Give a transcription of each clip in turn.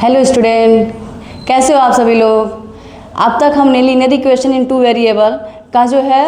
Hello student, कैसे हो आप सभी लोग। अब तक हमने linear equation in two variable का जो है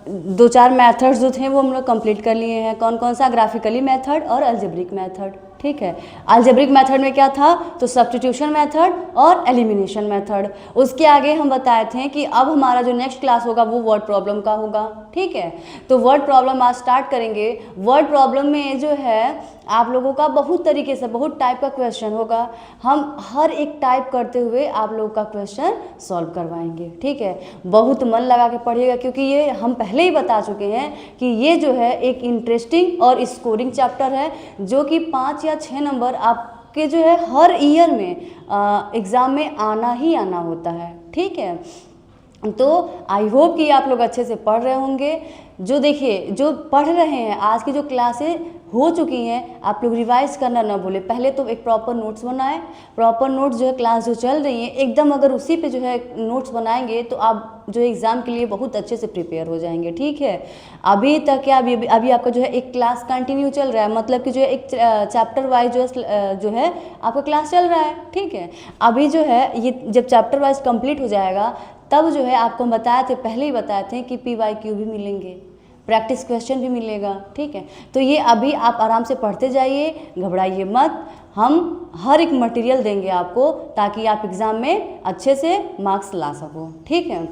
दो चार मेथड्स जो थे वो हम लोग कंप्लीट कर लिए हैं। कौन कौन सा? ग्राफिकली मेथड और अलजेब्रिक मेथड। ठीक है, अलजेब्रिक मेथड में क्या था तो सब्स्टिट्यूशन मेथड और एलिमिनेशन मेथड। उसके आगे हम बताए थे कि अब हमारा जो नेक्स्ट क्लास होगा वो वर्ड प्रॉब्लम का होगा। ठीक है, तो वर्ड प्रॉब्लम आज स्टार्ट करेंगे। वर्ड प्रॉब्लम में जो है आप लोगों का बहुत तरीके से बहुत टाइप का क्वेश्चन होगा। हम हर एक टाइप करते हुए आप लोगों का क्वेश्चन सॉल्व करवाएंगे। ठीक है, बहुत मन लगा के पढ़िएगा क्योंकि ये हम पहले ही बता चुके हैं कि ये जो है एक इंटरेस्टिंग और स्कोरिंग चैप्टर है जो कि 5 या 6 नंबर आपके जो है हर ईयर में एग्ज़ाम में आना ही आना होता है। ठीक है, तो आई होप कि आप लोग अच्छे से पढ़ रहे होंगे। जो देखिए जो पढ़ रहे हैं आज की जो क्लासें हो चुकी हैं आप लोग रिवाइज करना ना भूलें। पहले तो एक प्रॉपर नोट्स बनाएं। प्रॉपर नोट्स जो है क्लास जो चल रही है एकदम अगर उसी पे जो है नोट्स बनाएंगे तो आप जो एग्ज़ाम के लिए बहुत अच्छे से प्रिपेयर हो जाएंगे। ठीक है, अभी तक क्या अभी आपका जो है एक क्लास कंटिन्यू चल रहा है, मतलब कि जो है एक चैप्टर वाइज जो है आपका क्लास चल रहा है। ठीक है, अभी जो है ये जब चैप्टर वाइज कंप्लीट हो जाएगा तब जो है आपको हम बताए थे, पहले ही बताए थे कि PYQ भी मिलेंगे, प्रैक्टिस क्वेश्चन भी मिलेगा। ठीक है, तो ये अभी आप आराम से पढ़ते जाइए, घबराइए मत। हम हर एक मटेरियल देंगे आपको ताकि आप एग्ज़ाम में अच्छे से मार्क्स ला सको। ठीक है,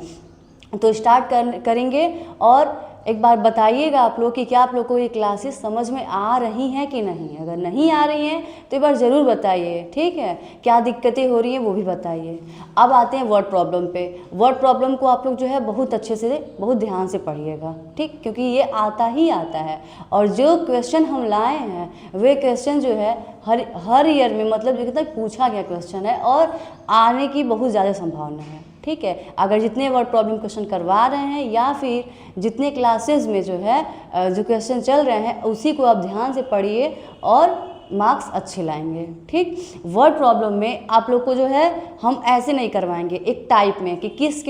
तो स्टार्ट करेंगे और एक बार बताइएगा आप लोग कि क्या आप लोग को ये क्लासेस समझ में आ रही हैं कि नहीं। अगर नहीं आ रही हैं तो एक बार ज़रूर बताइए। ठीक है, क्या दिक्कतें हो रही हैं वो भी बताइए। अब आते हैं वर्ड प्रॉब्लम पे। वर्ड प्रॉब्लम को आप लोग जो है बहुत अच्छे से बहुत ध्यान से पढ़िएगा। ठीक, क्योंकि ये आता ही आता है और जो क्वेश्चन हम लाए हैं वे क्वेश्चन जो है हर ईयर में मतलब जो तक पूछा गया क्वेश्चन है और आने की बहुत ज़्यादा संभावना है। ठीक है, अगर जितने वर्ड प्रॉब्लम क्वेश्चन करवा रहे हैं या फिर जितने क्लासेस में जो है जो क्वेश्चन चल रहे हैं उसी को आप ध्यान से पढ़िए और मार्क्स अच्छे लाएंगे। ठीक, वर्ड प्रॉब्लम में आप लोग को जो है हम ऐसे नहीं करवाएंगे एक टाइप में कि किस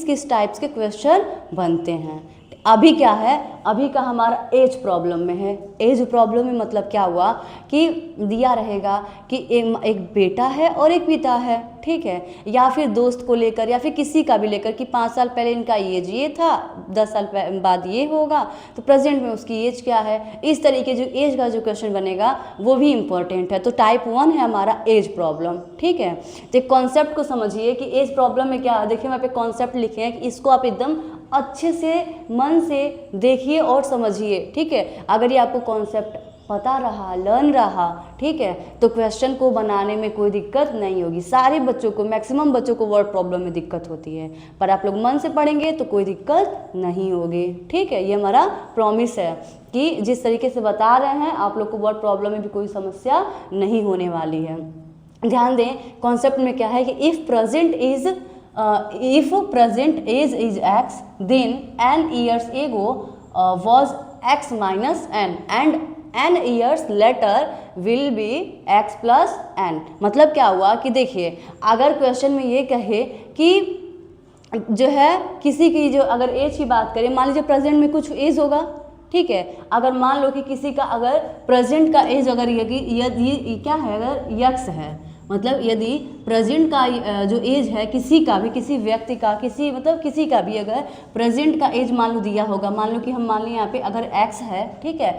किस टाइप्स के क्वेश्चन बनते हैं। अभी क्या है, अभी का हमारा एज प्रॉब्लम में है। एज प्रॉब्लम में मतलब क्या हुआ कि दिया रहेगा कि एक बेटा है और एक पिता है। ठीक है, या फिर दोस्त को लेकर या फिर किसी का भी लेकर कि 5 साल पहले इनका एज ये था, 10 साल बाद ये होगा, तो प्रेजेंट में उसकी एज क्या है। इस तरीके जो एज का जो क्वेश्चन बनेगा वो भी इम्पोर्टेंट है। तो टाइप 1 है हमारा एज प्रॉब्लम। ठीक है, तो कॉन्सेप्ट को समझिए कि एज प्रॉब्लम में क्या है। देखिए वहाँ पे कॉन्सेप्ट लिखे हैं कि इसको आप एकदम अच्छे से मन से देखिए और समझिए। ठीक है, अगर ये आपको कॉन्सेप्ट पता रहा, लर्न रहा, ठीक है, तो क्वेश्चन को बनाने में कोई दिक्कत नहीं होगी। सारे बच्चों को, मैक्सिमम बच्चों को वर्ड प्रॉब्लम में दिक्कत होती है, पर आप लोग मन से पढ़ेंगे तो कोई दिक्कत नहीं होगी। ठीक है, ये हमारा प्रॉमिस है कि जिस तरीके से बता रहे हैं आप लोग को वर्ड प्रॉब्लम में भी कोई समस्या नहीं होने वाली है। ध्यान दें, कॉन्सेप्ट में क्या है कि if present age is x, then n years ago was x minus n and n years later will be x plus n। मतलब क्या हुआ कि देखिए अगर क्वेश्चन में ये कहे कि जो है किसी की जो अगर एज की बात करें, मान लीजिए प्रेजेंट में कुछ एज होगा। ठीक है, अगर मान लो कि किसी का अगर प्रेजेंट का एज अगर यदि क्या है, अगर यक्स है, मतलब यदि प्रेजेंट का जो एज है किसी का भी, किसी व्यक्ति का, किसी का भी अगर प्रेजेंट का एज मान लो दिया होगा, मान लो कि हम मान लें यहाँ पे अगर x है, ठीक है,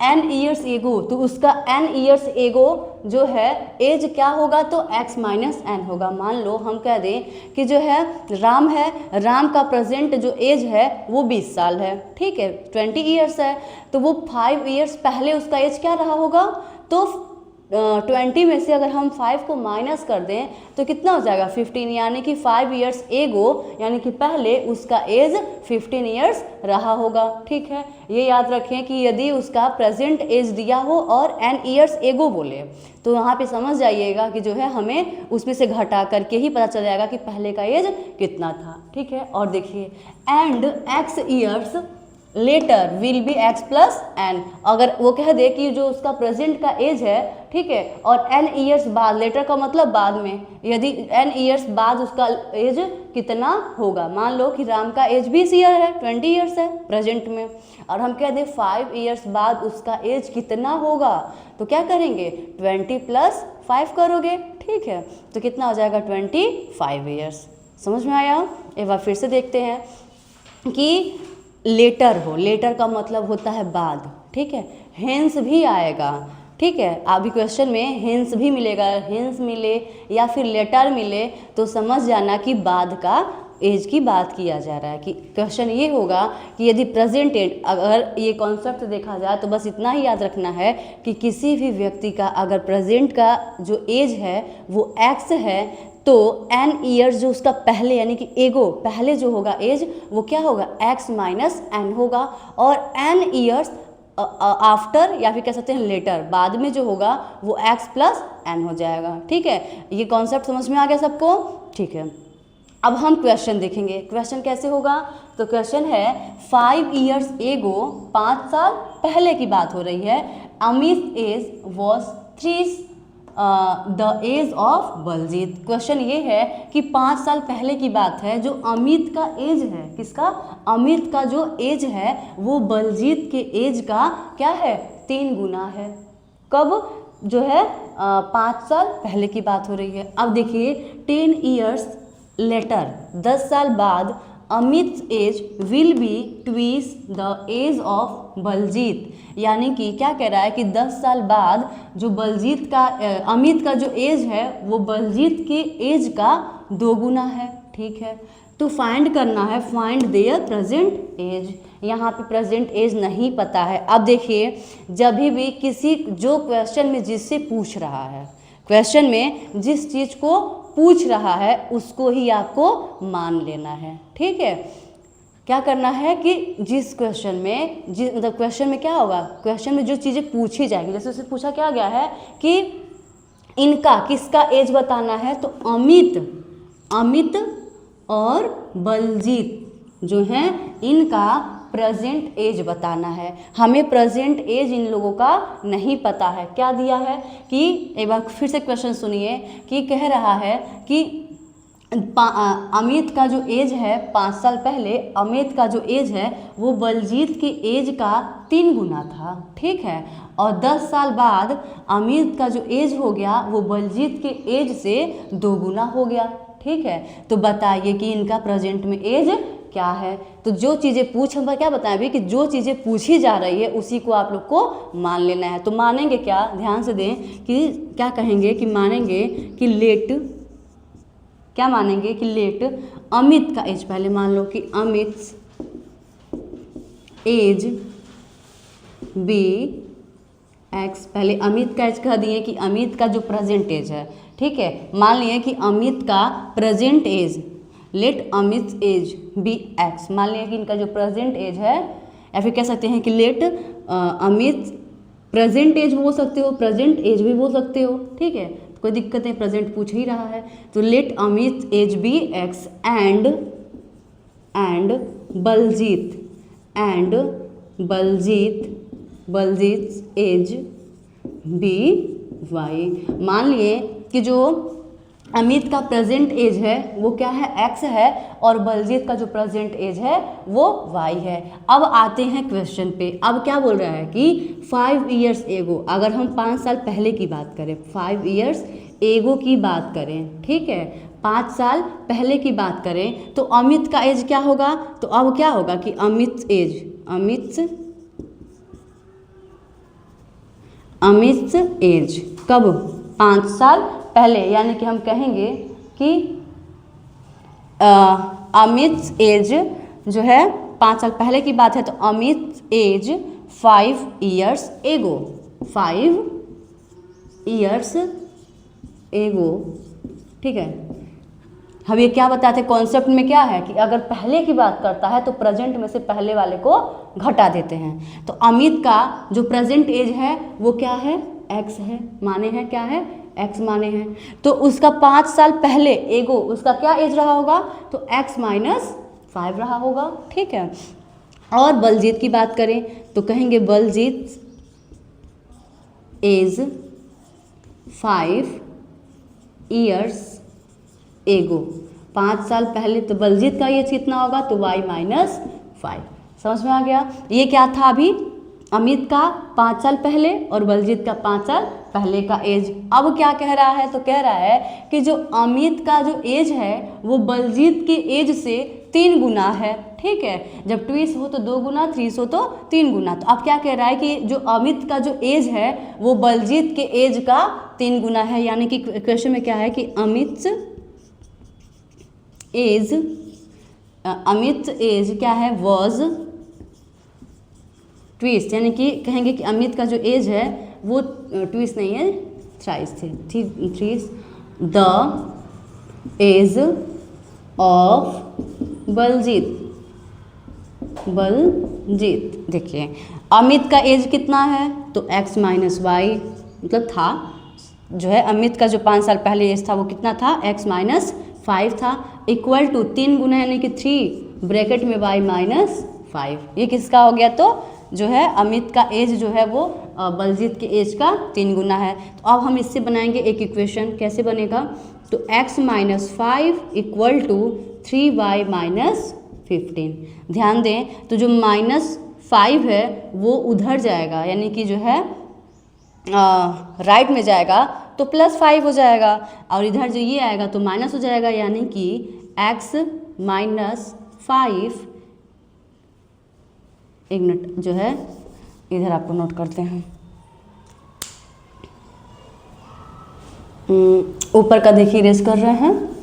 n ईयर्स एगो, तो उसका n ईयर्स एगो जो है एज क्या होगा तो x माइनस n होगा। मान लो हम कह दें कि जो है राम है, राम का प्रेजेंट जो एज है वो 20 साल है। ठीक है, 20 ईयर्स है, तो वो 5 ईयर्स पहले उसका एज क्या रहा होगा, तो 20 में से अगर हम 5 को माइनस कर दें तो कितना हो जाएगा 15, यानी कि 5 ईयर्स एगो यानी कि पहले उसका एज 15 ईयर्स रहा होगा। ठीक है, ये याद रखें कि यदि उसका प्रेजेंट एज दिया हो और n ईयर्स एगो बोले तो यहाँ पे समझ जाइएगा कि जो है हमें उसमें से घटा करके ही पता चल जाएगा कि पहले का एज कितना था। ठीक है, और देखिए and x years later will be x plus n. अगर वो कह दे कि जो उसका प्रेजेंट का एज है, ठीक है, और n ईयर्स बाद, लेटर का मतलब बाद में, यदि n ईयर्स बाद उसका एज कितना होगा, मान लो कि राम का एज 20 ईयर है, 20 ईयर्स है प्रेजेंट में, और हम कह दें 5 ईयर्स बाद उसका एज कितना होगा, तो क्या करेंगे 20 प्लस 5 करोगे, ठीक है, तो कितना हो जाएगा 25 ईयर्स। समझ में आया? एक बार फिर से देखते हैं कि लेटर हो, लेटर का मतलब होता है बाद, ठीक है, हेंस भी आएगा, ठीक है, अभी क्वेश्चन में हेंस भी मिलेगा, हेंस मिले या फिर लेटर मिले तो समझ जाना कि बाद का एज की बात किया जा रहा है। कि क्वेश्चन ये होगा कि यदि प्रेजेंट एज, अगर ये कॉन्सेप्ट देखा जाए तो बस इतना ही याद रखना है कि किसी भी व्यक्ति का अगर प्रेजेंट का जो एज है वो एक्स है, तो n ईयर्स जो उसका पहले यानी कि एगो पहले जो होगा एज वो क्या होगा x माइनस एन होगा, और n ईयर्स आफ्टर या फिर कह सकते हैं लेटर बाद में जो होगा वो x प्लस एन हो जाएगा। ठीक है, ये कॉन्सेप्ट समझ में आ गया सबको? ठीक है, अब हम क्वेश्चन देखेंगे। क्वेश्चन कैसे होगा? तो क्वेश्चन है 5 ईयर्स एगो, 5 साल पहले की बात हो रही है, Amit age was 3 the age of Baljit. Question ये है कि 5 साल पहले की बात है, जो अमित का एज है, किसका? अमित का जो एज है वो बलजीत के एज का क्या है? 3 गुना है। कब? जो है 5 साल पहले की बात हो रही है। अब देखिए 10 ईयर्स लेटर, 10 साल बाद Amit age will be twice the age of Baljit, यानी कि क्या कह रहा है कि 10 साल बाद जो बलजीत का अमित का जो एज है वो बलजीत के एज का 2 गुना है। ठीक है, तो फाइंड करना है, फाइंड देयर प्रेजेंट एज। यहाँ पे प्रेजेंट एज नहीं पता है। अब देखिए जब भी किसी जो क्वेश्चन में जिससे पूछ रहा है, क्वेश्चन में जिस चीज़ को पूछ रहा है उसको ही आपको मान लेना है। ठीक है, क्या करना है कि जिस क्वेश्चन में मतलब क्वेश्चन में क्या होगा, क्वेश्चन में जो चीज़ें पूछी जाएंगी, जैसे उससे पूछा क्या गया है कि इनका किसका एज बताना है, तो अमित और बलजीत जो हैं इनका प्रेजेंट एज बताना है। हमें प्रेजेंट एज इन लोगों का नहीं पता है। क्या दिया है कि एक बार फिर से क्वेश्चन सुनिए कि कह रहा है कि अमित का जो एज है 5 साल पहले, अमित का जो एज है वो बलजीत के एज का 3 गुना था। ठीक है, और 10 साल बाद अमित का जो एज हो गया वो बलजीत के एज से 2 गुना हो गया। ठीक है, तो बताइए कि इनका प्रेजेंट में एज क्या है। तो जो चीज़ें हम क्या बताएं अभी कि जो चीज़ें पूछी जा रही है उसी को आप लोग को मान लेना है। तो मानेंगे क्या, ध्यान से दें कि क्या कहेंगे कि मानेंगे कि लेट, क्या मानेंगे कि लेट अमित का एज, पहले मान लो कि अमित एज बी एक्स, पहले अमित का एज कह दिए कि अमित का जो प्रेजेंट एज है। ठीक है, मान लिए कि अमित का present age, let Amit age be x, मान लिया कि इनका जो प्रेजेंट एज है, या फिर कह सकते हैं कि लेट अमित प्रेजेंट एज बोल सकते हो, प्रेजेंट एज भी बोल सकते हो। ठीक है, कोई दिक्कत नहीं, प्रेजेंट पूछ ही रहा है। तो let Amit age be x and Baljit age be y. मान लिए कि जो अमित का प्रेजेंट एज है वो क्या है, एक्स है, और बलजीत का जो प्रेजेंट एज है वो वाई है। अब आते हैं क्वेश्चन पे। अब क्या बोल रहा है कि 5 ईयर्स एगो, अगर हम 5 साल पहले की बात करें, 5 ईयर्स एगो की बात करें, ठीक है, 5 साल पहले की बात करें, तो अमित का एज क्या होगा? तो अब क्या होगा कि अमित एज कब? 5 साल पहले, यानी कि हम कहेंगे कि अमित एज जो है 5 साल पहले की बात है, तो Amit as 5 years ago, 5 years ago. ठीक है, हम ये क्या बताते हैं कॉन्सेप्ट में क्या है कि अगर पहले की बात करता है तो प्रेजेंट में से पहले वाले को घटा देते हैं। तो अमित का जो प्रेजेंट एज है वो क्या है? एक्स है, माने हैं क्या है? एक्स माने हैं। तो उसका 5 साल पहले एगो उसका क्या एज रहा होगा? तो x माइनस 5 रहा होगा। ठीक है, और बलजीत की बात करें तो कहेंगे बलजीत एज 5 years एगो, 5 साल पहले। तो बलजीत का एज कितना होगा, तो y-5। समझ में आ गया। ये क्या था अभी, अमित का 5 साल पहले और बलजीत का 5 साल पहले का एज। अब क्या कह रहा है, तो कह रहा है कि जो अमित का जो एज है वो बलजीत के एज से 3 गुना है। ठीक है, जब 2 हो तो 2 गुना, 3 हो तो 3 गुना। तो अब क्या कह रहा है कि जो अमित का जो एज है वो बलजीत के एज का 3 गुना है। यानी कि क्वेश्चन में क्या है कि अमित एज क्या है, वॉज ट्विस्ट, यानी कि कहेंगे कि अमित का जो एज है वो ट्विस्ट नहीं है, थ्राइस थे। थ्रीस द एज ऑफ बलजीत। देखिए अमित का एज कितना है, तो x माइनस वाई, मतलब था जो है अमित का जो 5 साल पहले एज था वो कितना था, x माइनस 5 था, इक्वल टू 3 गुना यानी कि 3 ब्रैकेट में y माइनस 5। ये किसका हो गया, तो जो है अमित का एज जो है वो बलजीत के एज का 3 गुना है। तो अब हम इससे बनाएंगे एक इक्वेशन। कैसे बनेगा, तो x minus 5 equal to 3y minus 15। ध्यान दें तो जो -5 है वो उधर जाएगा, यानी कि जो है राइट में जाएगा तो +5 हो जाएगा, और इधर जो ये आएगा तो माइनस हो जाएगा, यानी कि x माइनस 5। एक मिनट जो है इधर आपको नोट करते हैं, ऊपर का देखिए इरेज कर रहे हैं।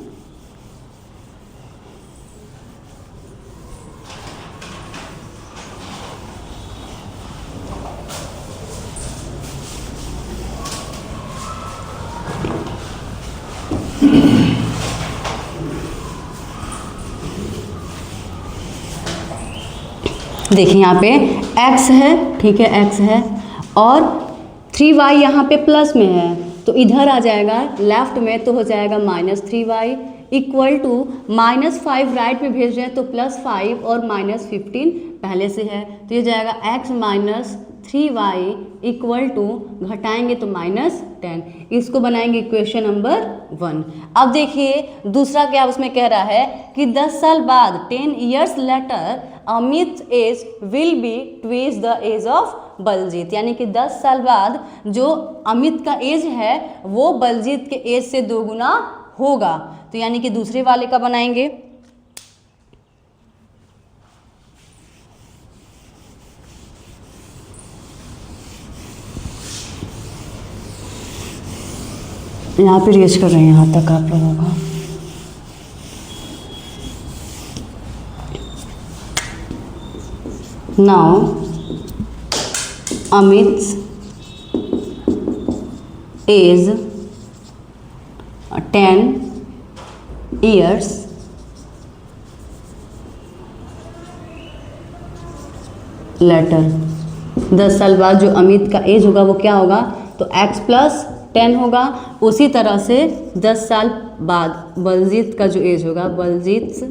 देखिए यहाँ पे x है, ठीक है x है, और 3y यहाँ पे प्लस में है तो इधर आ जाएगा लेफ्ट में, तो हो जाएगा -3y इक्वल टू -5 राइट में भेज रहे हैं तो +5 और -15 पहले से है, तो ये जाएगा x minus 3y equal to, घटाएंगे तो -10। इसको बनाएंगे इक्वेशन नंबर 1। अब देखिए दूसरा क्या उसमें कह रहा है कि 10 साल बाद 10 years later Amit age will be twice the age of Baljit, यानी कि 10 साल बाद जो अमित का एज है वो बलजीत के एज से 2 गुना होगा। तो यानी कि दूसरे वाले का बनाएंगे। यहाँ पे रेज कर रहे हैं यहाँ तक आप लोगों का। Now Amit age 10 years later. 10 साल बाद जो अमित का एज होगा वो क्या होगा, तो x प्लस 10 होगा। उसी तरह से 10 साल बाद बलजीत का जो एज होगा, Baljit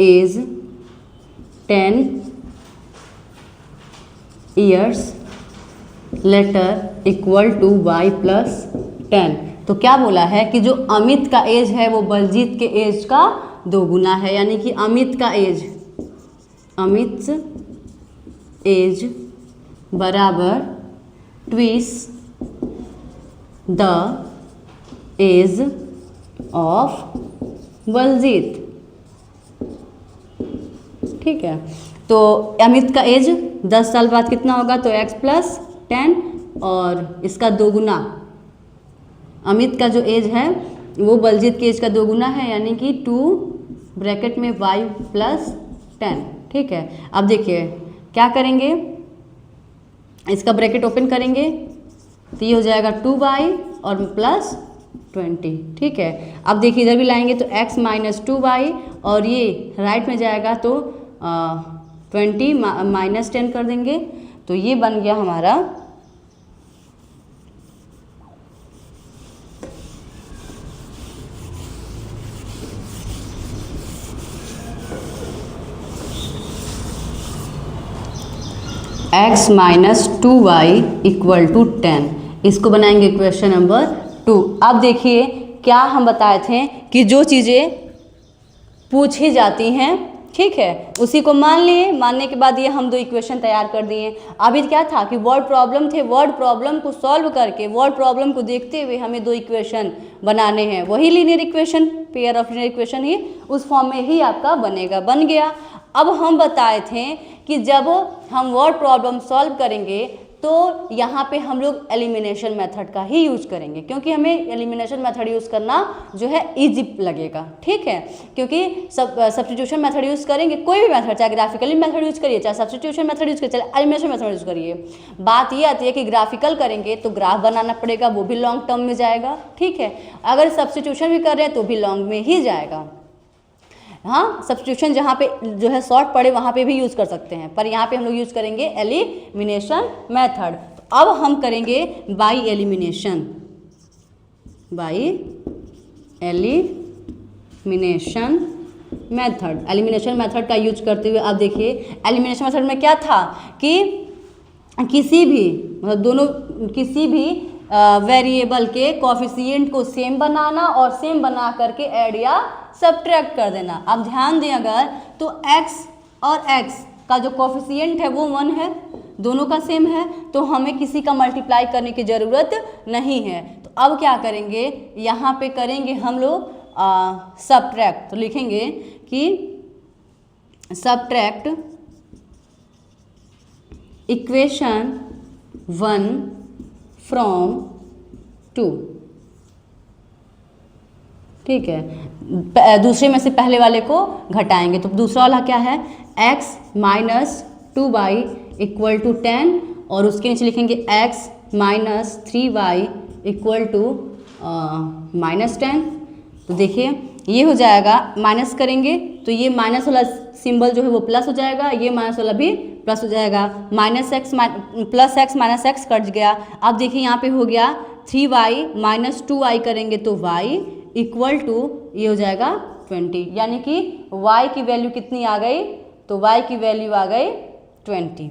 age 10 years later equal to y plus 10। तो क्या बोला है कि जो अमित का एज है वो बलजीत के एज का 2 गुना है, यानी कि अमित एज बराबर twice the age of Baljit. ठीक है, तो अमित का एज 10 साल बाद कितना होगा, तो x प्लस 10 और इसका 2 गुना। अमित का जो एज है वो बलजीत के एज का 2 गुना है, यानी कि 2 ब्रैकेट में y प्लस 10। ठीक है, अब देखिए क्या करेंगे, इसका ब्रैकेट ओपन करेंगे तो ये हो जाएगा 2y और प्लस 20। ठीक है, अब देखिए इधर भी लाएंगे तो x माइनस 2y और ये राइट में जाएगा तो 20 माइनस 10 कर देंगे, तो ये बन गया हमारा x minus 2y equal to 10। इसको बनाएंगे क्वेश्चन नंबर 2। अब देखिए क्या हम बताए थे कि जो चीज़ें पूछी जाती हैं, ठीक है, उसी को मान लिए। मानने के बाद ये हम दो इक्वेशन तैयार कर दिए। अभी क्या था कि वर्ड प्रॉब्लम थे, वर्ड प्रॉब्लम को सॉल्व करके, वर्ड प्रॉब्लम को देखते हुए हमें दो इक्वेशन बनाने हैं। वही linear equation, pair of linear equation ही उस फॉर्म में ही आपका बनेगा, बन गया। अब हम बताए थे कि जब हम वर्ड प्रॉब्लम सॉल्व करेंगे तो यहाँ पे हम लोग एलिमिनेशन मेथड का ही यूज करेंगे, क्योंकि हमें एलिमिनेशन मेथड यूज़ करना जो है इजी लगेगा, ठीक है। क्योंकि सब्स्टिट्यूशन मेथड यूज़ करेंगे, कोई भी मेथड, चाहे ग्राफिकली मेथड यूज़ करिए, चाहे सब्स्टिट्यूशन मेथड यूज़ करिए, चाहे एलिमिनेशन मेथड यूज़ करिए। बात ये आती है कि ग्राफिकल करेंगे तो ग्राफ बनाना पड़ेगा, वो भी लॉन्ग टर्म में जाएगा, ठीक है। अगर सब्स्टिट्यूशन भी कर रहे हैं तो भी लॉन्ग में ही जाएगा। हाँ, सब्स्टिट्यूशन जहाँ पे जो है शॉर्ट पड़े वहाँ पे भी यूज़ कर सकते हैं, पर यहाँ पे हम लोग यूज़ करेंगे एलिमिनेशन मेथड। तो अब हम करेंगे by elimination, by elimination method. Elimination method का यूज करते हुए अब देखिए एलिमिनेशन मेथड में क्या था कि किसी भी मतलब दोनों किसी भी वेरिएबल के कोफिशिएंट को सेम बनाना और सेम बना करके ऐड या सब्ट्रैक्ट कर देना। अब ध्यान दें, अगर तो x और x का जो कोफिशिएंट है वो 1 है, दोनों का सेम है, तो हमें किसी का मल्टीप्लाई करने की ज़रूरत नहीं है। तो अब क्या करेंगे, यहाँ पे करेंगे हम लोग सब्ट्रैक्ट। तो लिखेंगे कि सब्ट्रैक्ट इक्वेशन 1 फ्रॉम 2, ठीक है। दूसरे में से पहले वाले को घटाएंगे, तो दूसरा वाला क्या है, x minus 2y equal to 10, और उसके नीचे लिखेंगे x minus 3y equal to minus 10। तो देखिए ये हो जाएगा, माइनस करेंगे तो ये माइनस वाला सिंबल जो है वो प्लस हो जाएगा, ये माइनस वाला भी प्लस हो जाएगा, minus x plus x minus x cut गया। अब देखिए यहाँ पे हो गया 3y माइनस 2y करेंगे तो y इक्वल टू ये हो जाएगा 20, यानी कि y की वैल्यू कितनी आ गई, तो y की वैल्यू आ गई 20,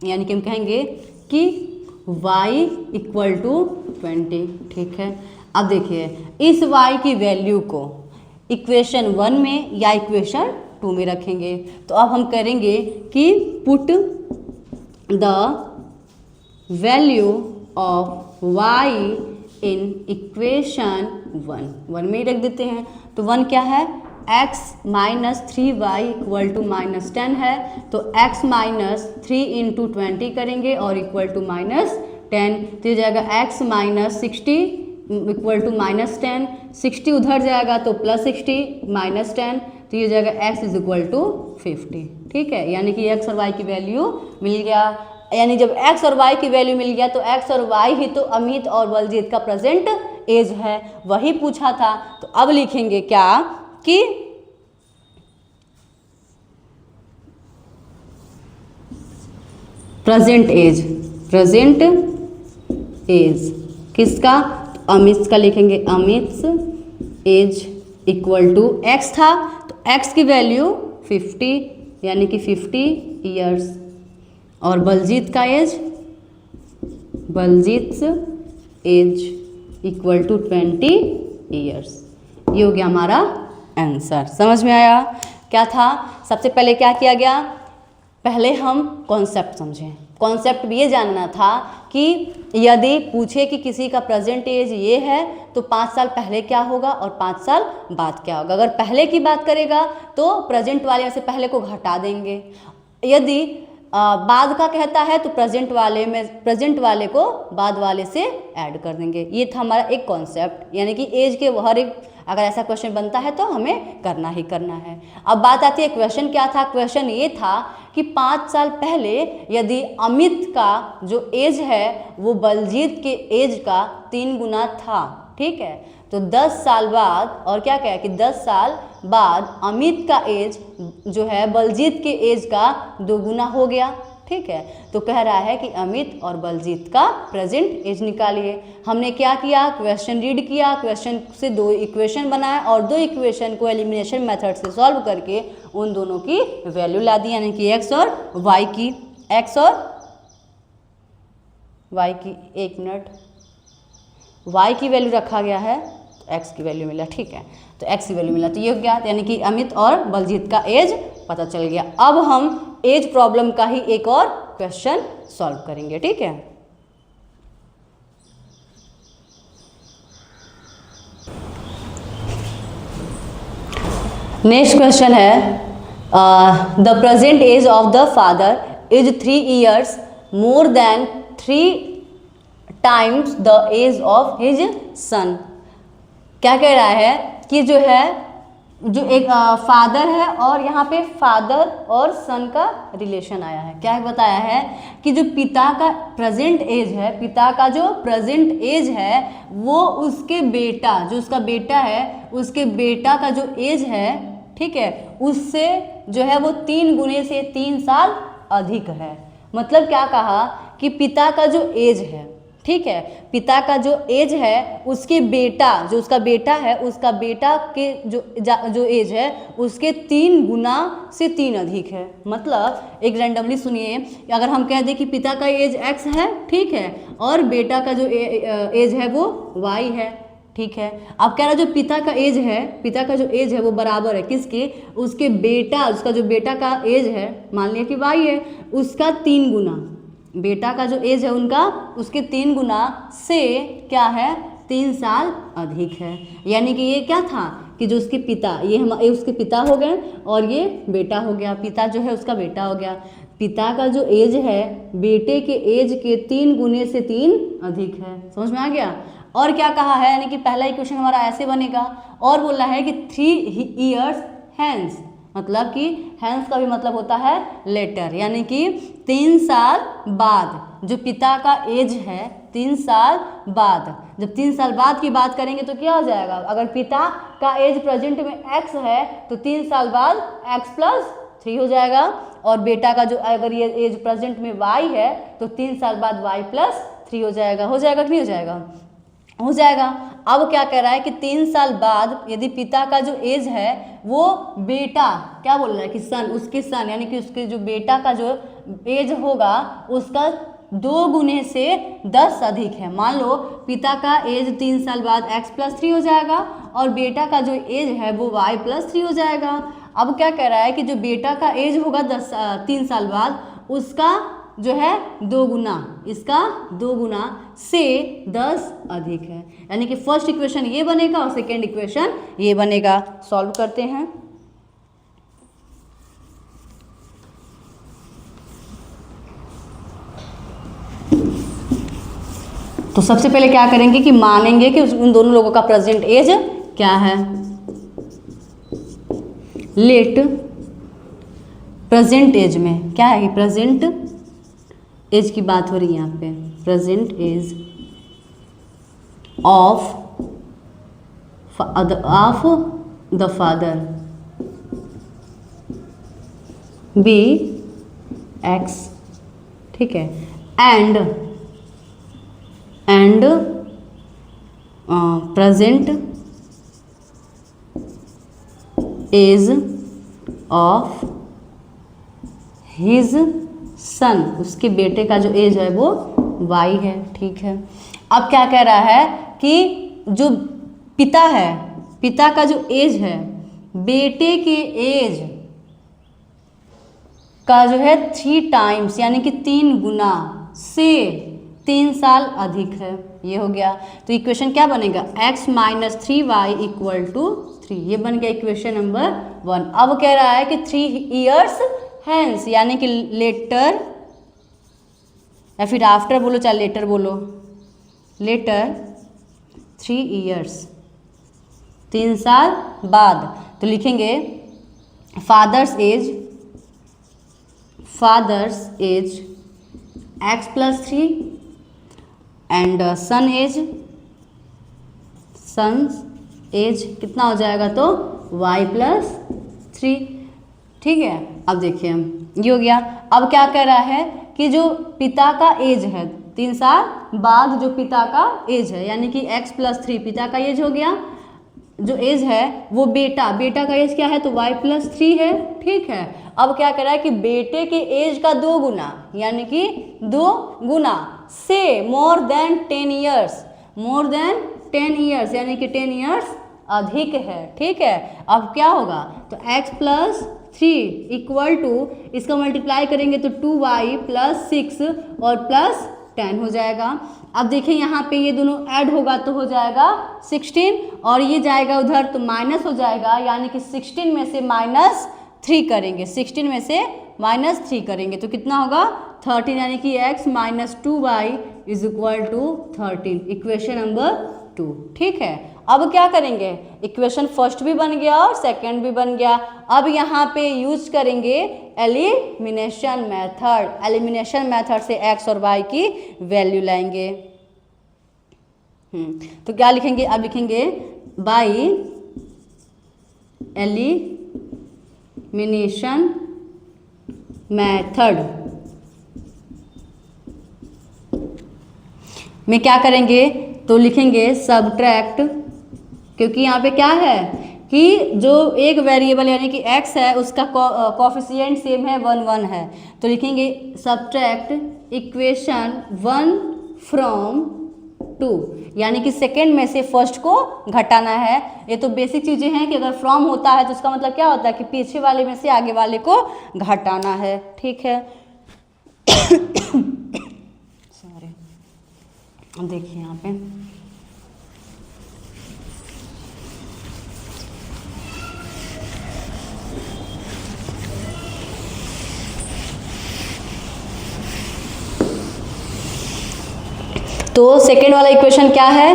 यानी कि हम कहेंगे कि y इक्वल टू 20, ठीक है। अब देखिए इस y की वैल्यू को इक्वेशन 1 में या इक्वेशन 2 में रखेंगे। तो अब हम करेंगे कि put the value of y in equation 1 में ही रख देते हैं। तो 1 क्या है, x minus 3y equal to minus 10 है, तो x माइनस 3 इंटू 20 करेंगे और इक्वल टू माइनस 10, तो ये जाएगा x minus 60 equal to minus 10, 60 उधर जाएगा तो प्लस 60 माइनस 10, तो ये जाएगा x इज इक्वल टू 50, ठीक है। यानी कि x और y की वैल्यू मिल गया। यानी जब x और y की वैल्यू मिल गया तो x और y ही तो अमित और बलजीत का प्रेजेंट एज है, वही पूछा था। तो अब लिखेंगे क्या कि प्रेजेंट एज, प्रेजेंट एज किसका, तो अमित का लिखेंगे, Amit age equal to x था तो x की वैल्यू 50 यानी कि 50 ईयर्स, और बलजीत का age, Baljit age equal to 20 years. ये हो गया हमारा आंसर। समझ में आया क्या था? सबसे पहले क्या किया गया, पहले हम कॉन्सेप्ट समझें। कॉन्सेप्ट भी ये जानना था कि यदि पूछे कि किसी का प्रेजेंट एज ये है तो 5 साल पहले क्या होगा और 5 साल बाद क्या होगा। अगर पहले की बात करेगा तो प्रेजेंट वाले में से पहले को घटा देंगे, यदि बाद का कहता है तो प्रेजेंट वाले को बाद वाले से ऐड कर देंगे। ये था हमारा एक कॉन्सेप्ट, यानी कि एज के हर एक अगर ऐसा क्वेश्चन बनता है तो हमें करना ही करना है। अब बात आती है क्वेश्चन क्या था। क्वेश्चन ये था कि 5 साल पहले यदि अमित का जो एज है वो बलजीत के एज का 3 गुना था, ठीक है, तो 10 साल बाद, और क्या कहा कि 10 साल बाद अमित का एज जो है बलजीत के एज का 2 गुना हो गया, ठीक है। तो कह रहा है कि अमित और बलजीत का प्रेजेंट एज निकालिए। हमने क्या किया, क्वेश्चन रीड किया, क्वेश्चन से 2 इक्वेशन बनाए और 2 इक्वेशन को एलिमिनेशन मेथड से सॉल्व करके उन दोनों की वैल्यू ला दी, यानी कि x और y की। एक्स और वाई की, एक मिनट, वाई की वैल्यू रखा गया है, एक्स की वैल्यू मिला, ठीक है, तो एक्स की वैल्यू मिला, तो ये हो गया, यानी कि अमित और बलजीत का एज पता चल गया। अब हम एज प्रॉब्लम का ही एक और क्वेश्चन सॉल्व करेंगे, ठीक है। नेक्स्ट क्वेश्चन है, the present age of the father is 3 years more than 3 times the age of his son. क्या कह रहा है कि जो है, जो एक फादर है और यहाँ पे फादर और सन का रिलेशन आया है। क्या बताया है कि जो पिता का प्रेजेंट एज है, पिता का जो प्रेजेंट एज है वो उसके बेटा, जो उसका बेटा है उसके बेटा का जो एज है, ठीक है, उससे जो है वो 3 गुने से 3 साल अधिक है। मतलब क्या कहा कि पिता का जो एज है, ठीक है, पिता का जो एज है उसके बेटा, जो उसका बेटा है उसका बेटा के जो एज है उसके 3 गुना से 3 अधिक है। मतलब एक रैंडमली सुनिए, अगर हम कह दें कि पिता का एज x है, ठीक है, और बेटा का जो एज है वो y है, ठीक है। अब कह रहा जो पिता का एज है, पिता का जो एज है वो बराबर है किसके, उसके बेटा, उसका जो बेटा का एज है मान लिया कि y है, उसका 3 गुना, बेटा का जो एज है उनका उसके 3 गुना से क्या है, 3 साल अधिक है। यानी कि ये क्या था कि जो उसके पिता, ये उसके पिता हो गए और ये बेटा हो गया, पिता जो है उसका बेटा हो गया। पिता का जो एज है बेटे के एज के 3 गुने से 3 अधिक है। समझ में आ गया। और क्या कहा है, यानी कि पहला इक्वेशन हमारा ऐसे बनेगा, और बोला है कि 3 years hence, मतलब कि हैंस का भी मतलब होता है लेटर, यानी कि 3 साल बाद जो पिता का एज है, 3 साल बाद, जब 3 साल बाद की बात करेंगे तो क्या हो जाएगा, अगर पिता का एज प्रेजेंट में x है तो 3 साल बाद x प्लस 3 हो जाएगा, और बेटा का जो अगर ये एज प्रेजेंट में y है तो 3 साल बाद y प्लस 3 हो जाएगा। हो जाएगा कि नहीं हो जाएगा, हो जाएगा। अब क्या कह रहा है कि 3 साल बाद यदि पिता का जो एज है वो बेटा, क्या बोल रहा है कि सन, उसके सन, यानी कि उसके जो बेटा का जो एज होगा उसका 2 गुने से 10 अधिक है। मान लो पिता का एज 3 साल बाद x प्लस 3 हो जाएगा और बेटा का जो एज है वो y प्लस 3 हो जाएगा। अब क्या कह रहा है कि जो बेटा का एज होगा 3 साल बाद उसका जो है 2 गुना, इसका 2 गुना से 10 अधिक है। यानी कि फर्स्ट इक्वेशन ये बनेगा और सेकेंड इक्वेशन ये बनेगा। सॉल्व करते हैं। तो सबसे पहले क्या करेंगे कि मानेंगे कि उन दोनों लोगों का प्रेजेंट एज क्या है। लेट प्रेजेंट एज में क्या है, प्रेजेंट एज की बात हो रही है यहाँ पे, present age of the father be x, ठीक है, and present age of his son, उसके बेटे का जो एज है वो y है, ठीक है। अब क्या कह रहा है कि जो पिता है, पिता का जो एज है बेटे के एज का जो है 3 टाइम्स, यानी कि 3 गुना से 3 साल अधिक है। ये हो गया। तो इक्वेशन क्या बनेगा, x minus 3y equal to 3, ये बन गया इक्वेशन नंबर 1। अब कह रहा है कि 3 years हैंस, यानी कि लेटर या फिर आफ्टर बोलो चाहे लेटर बोलो, लेटर 3 years 3 साल बाद, तो लिखेंगे father's age x plus 3 and son age कितना हो जाएगा, तो y प्लस 3, ठीक है। अब देखिए ये हो गया। अब क्या कह रहा है कि जो पिता का एज है 3 साल बाद, जो पिता का एज है यानी कि x प्लस 3 पिता का एज हो गया, जो एज है वो बेटा का एज क्या है, तो y प्लस 3 है, ठीक है। अब क्या करा है कि बेटे के एज का 2 गुना, यानी कि 2 गुना से more than 10 years, more than 10 years यानी कि 10 ईयर्स अधिक है, ठीक है। अब क्या होगा, तो x प्लस 3 इक्वल टू, इसका मल्टीप्लाई करेंगे तो 2y प्लस 6 और प्लस 10 हो जाएगा। अब देखिए यहाँ पे ये दोनों ऐड होगा तो हो जाएगा 16 और ये जाएगा उधर तो माइनस हो जाएगा, यानी कि 16 में से -3 करेंगे, 16 में से -3 करेंगे तो कितना होगा 13, यानी कि x minus 2y is equal to 13, equation number 2, ठीक है। अब क्या करेंगे, इक्वेशन फर्स्ट भी बन गया और सेकंड भी बन गया। अब यहाँ पे यूज करेंगे एलिमिनेशन मेथड, एलिमिनेशन मेथड से x और y की वैल्यू लाएंगे। तो क्या लिखेंगे, अब लिखेंगे बाई एलिमिनेशन मेथड में क्या करेंगे, तो लिखेंगे सबट्रैक्ट, क्योंकि यहाँ पे क्या है कि जो एक वेरिएबल यानी कि x है उसका कोफिशिएंट सेम है 1 1 है, तो लिखेंगे सबट्रैक्ट इक्वेशन 1 फ्रॉम 2, यानी कि सेकेंड में से फर्स्ट को घटाना है। ये तो बेसिक चीज़ें हैं कि अगर फ्रॉम होता है तो उसका मतलब क्या होता है कि पीछे वाले में से आगे वाले को घटाना है, ठीक है। सॉरी, देखिए यहाँ पे तो सेकेंड वाला इक्वेशन क्या है,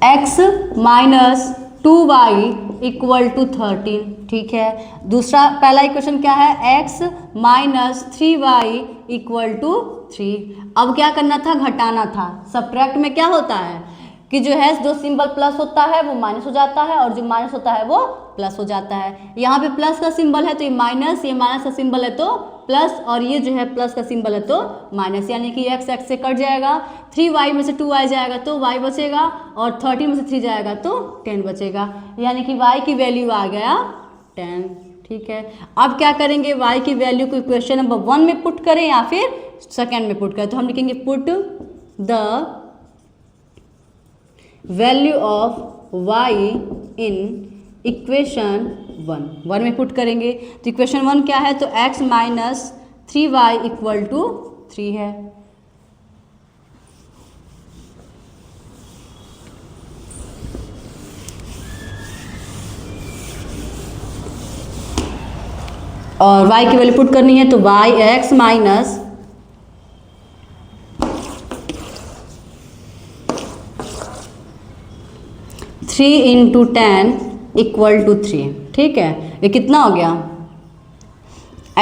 x minus 2y equal to 13, ठीक है। दूसरा पहला इक्वेशन क्या है, x minus 3y equal to 3। अब क्या करना था, घटाना था। सब्ट्रैक्ट में क्या होता है कि जो है जो सिंबल प्लस होता है वो माइनस हो जाता है और जो माइनस होता है वो प्लस हो जाता है। यहाँ पे प्लस का सिंबल है तो ये माइनस, ये माइनस का सिंबल है तो प्लस, और ये जो है प्लस का सिंबल है तो माइनस, यानी कि x से कट जाएगा, 3y में से 2y जाएगा तो y बचेगा और 30 में से 3 जाएगा तो 10 बचेगा, यानी कि y की वैल्यू आ गया 10, ठीक है। अब क्या करेंगे, y की वैल्यू को इक्वेशन नंबर 1 में पुट करें या फिर सेकेंड में पुट करें, तो हम लिखेंगे put the value of y in equation 1 में पुट करेंगे तो इक्वेशन 1 क्या है, तो x minus 3y equal to 3 है। और y की वैल्यू पुट करनी है तो x minus 3 into 10 equal to 3, ठीक है। ये कितना हो गया,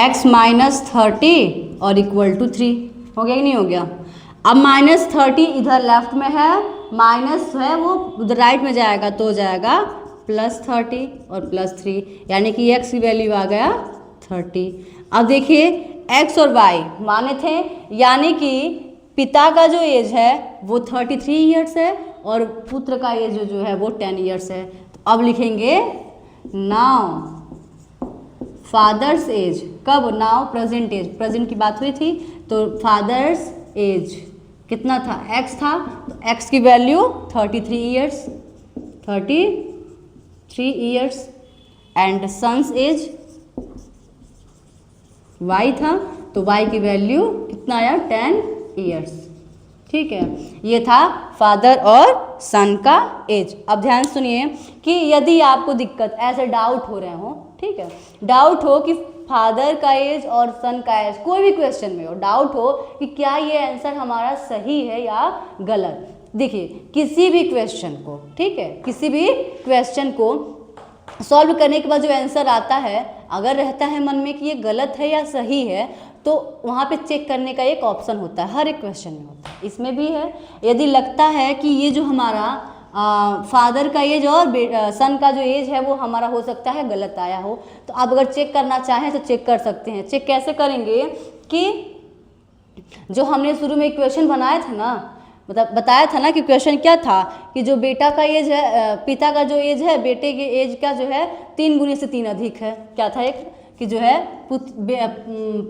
x माइनस 30 और इक्वल टू 3 हो गया कि नहीं हो गया। अब माइनस 30 इधर लेफ्ट में है, माइनस है वो उधर राइट में जाएगा तो हो जाएगा प्लस 30 और प्लस 3, यानी कि x की वैल्यू आ गया 30। अब देखिए x और y माने थे, यानी कि पिता का जो एज है वो 33 ईयर्स है और पुत्र का एज जो है वो 10 ईयर्स है। तो अब लिखेंगे नाउ फादर्स एज, कब, नाउ प्रेजेंट एज, प्रेजेंट की बात हुई थी तो फादर्स एज कितना था, x था, तो x की value 33 years, 33 years and son's age y था तो y की वैल्यू कितना आया 10 ईयर्स, ठीक है। ये था फादर और सन का एज। अब ध्यान सुनिए कि यदि आपको दिक्कत ऐसे डाउट हो रहे हो, ठीक है, डाउट हो कि फादर का एज और सन का एज, कोई भी क्वेश्चन में हो डाउट हो कि क्या ये आंसर हमारा सही है या गलत, देखिए किसी भी क्वेश्चन को, ठीक है, किसी भी क्वेश्चन को सॉल्व करने के बाद जो आंसर आता है, अगर रहता है मन में कि ये गलत है या सही है, तो वहाँ पे चेक करने का एक ऑप्शन होता है, हर एक क्वेश्चन में होता है, इसमें भी है। यदि लगता है कि ये जो हमारा फादर का एज और सन का जो एज है वो हमारा हो सकता है गलत आया हो, तो आप अगर चेक करना चाहें तो चेक कर सकते हैं। चेक कैसे करेंगे कि जो हमने शुरू में इक्वेशन बनाया था ना, मतलब बताया था ना कि क्वेश्चन क्या था कि जो बेटा का एज है, पिता का जो एज है बेटे के एज का जो है 3 गुने से 3 अधिक है, क्या था एक कि जो है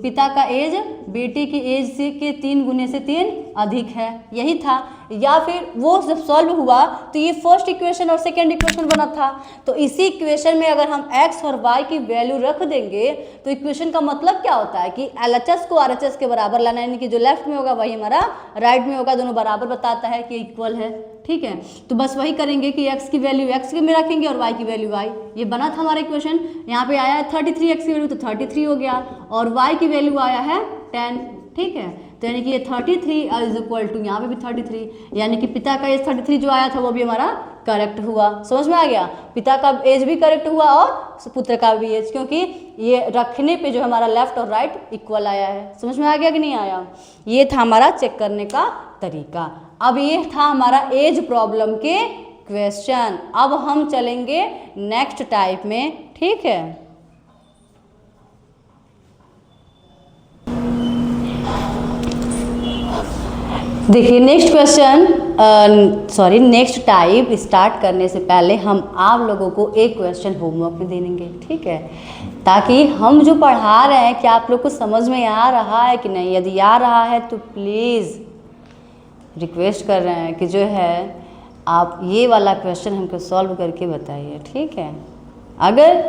पिता का एज बेटी की एज से के 3 गुने से 3 अधिक है, यही था। या फिर वो जब सॉल्व हुआ तो ये फर्स्ट इक्वेशन और सेकंड इक्वेशन बना था, तो इसी इक्वेशन में अगर हम x और y की वैल्यू रख देंगे तो इक्वेशन का मतलब क्या होता है कि LHS को RHS के बराबर लाना, यानी कि जो लेफ्ट में होगा वही हमारा राइट में होगा, दोनों बराबर बताता है कि इक्वल है। ठीक है, तो बस वही करेंगे कि x की वैल्यू x के में रखेंगे और y की वैल्यू y। ये बना था हमारा इक्वेशन। यहाँ पे आया है 33 x की वैल्यू तो 33 हो गया और y की वैल्यू आया है 10। ठीक है, तो यानी कि ये 33 इज इक्वल टू यहाँ पे भी 33, यानी कि पिता का एज 33 जो आया था वो भी हमारा करेक्ट हुआ। समझ में आ गया, पिता का एज भी करेक्ट हुआ और पुत्र का भी एज, क्योंकि ये रखने पे जो हमारा लेफ्ट और राइट इक्वल आया है। समझ में आ गया कि नहीं आया? ये था हमारा चेक करने का तरीका। अब ये था हमारा एज प्रॉब्लम के क्वेश्चन। अब हम चलेंगे नेक्स्ट टाइप में। ठीक है, देखिए next question, next type start करने से पहले हम आप लोगों को एक क्वेश्चन होमवर्क में दे देंगे। ठीक है, ताकि हम जो पढ़ा रहे हैं कि आप लोग को समझ में आ रहा है कि नहीं। यदि आ रहा है तो प्लीज़ रिक्वेस्ट कर रहे हैं कि जो है आप ये वाला क्वेश्चन हमको सॉल्व करके बताइए। ठीक है, अगर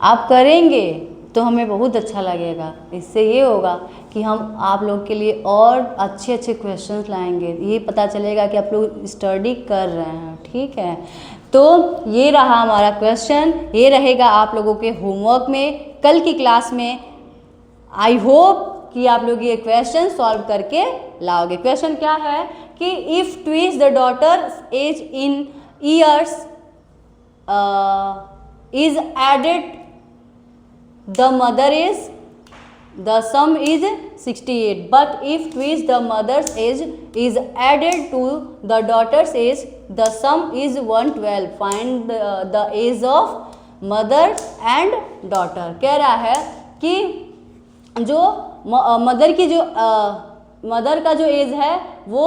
आप करेंगे तो हमें बहुत अच्छा लगेगा। इससे ये होगा कि हम आप लोग के लिए और अच्छे अच्छे क्वेश्चंस लाएंगे, ये पता चलेगा कि आप लोग स्टडी कर रहे हैं। ठीक है, तो ये रहा हमारा क्वेश्चन, ये रहेगा आप लोगों के होमवर्क में कल की क्लास में। आई होप कि आप लोग ये क्वेश्चन सॉल्व करके लाओगे। क्वेश्चन क्या है कि if twice the daughter age in years is added the mother is, the sum is 68, but if twice the mother's age is added to the daughter's age, the sum is 112. Find the age of mother and daughter। कह रहा है कि जो mother का जो as है वो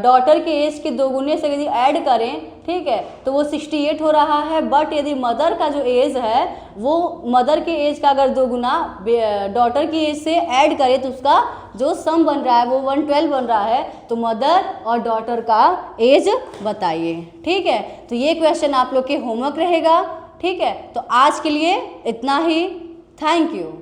daughter के एज के 2 गुने से यदि ऐड करें, ठीक है, तो वो 68 हो रहा है। बट यदि मदर का जो एज है वो मदर के एज का अगर 2 गुना डॉटर की एज से ऐड करें तो उसका जो सम बन रहा है वो 112 बन रहा है। तो मदर और डॉटर का एज बताइए। ठीक है, तो ये क्वेश्चन आप लोग के होमवर्क रहेगा। ठीक है, तो आज के लिए इतना ही। Thank you.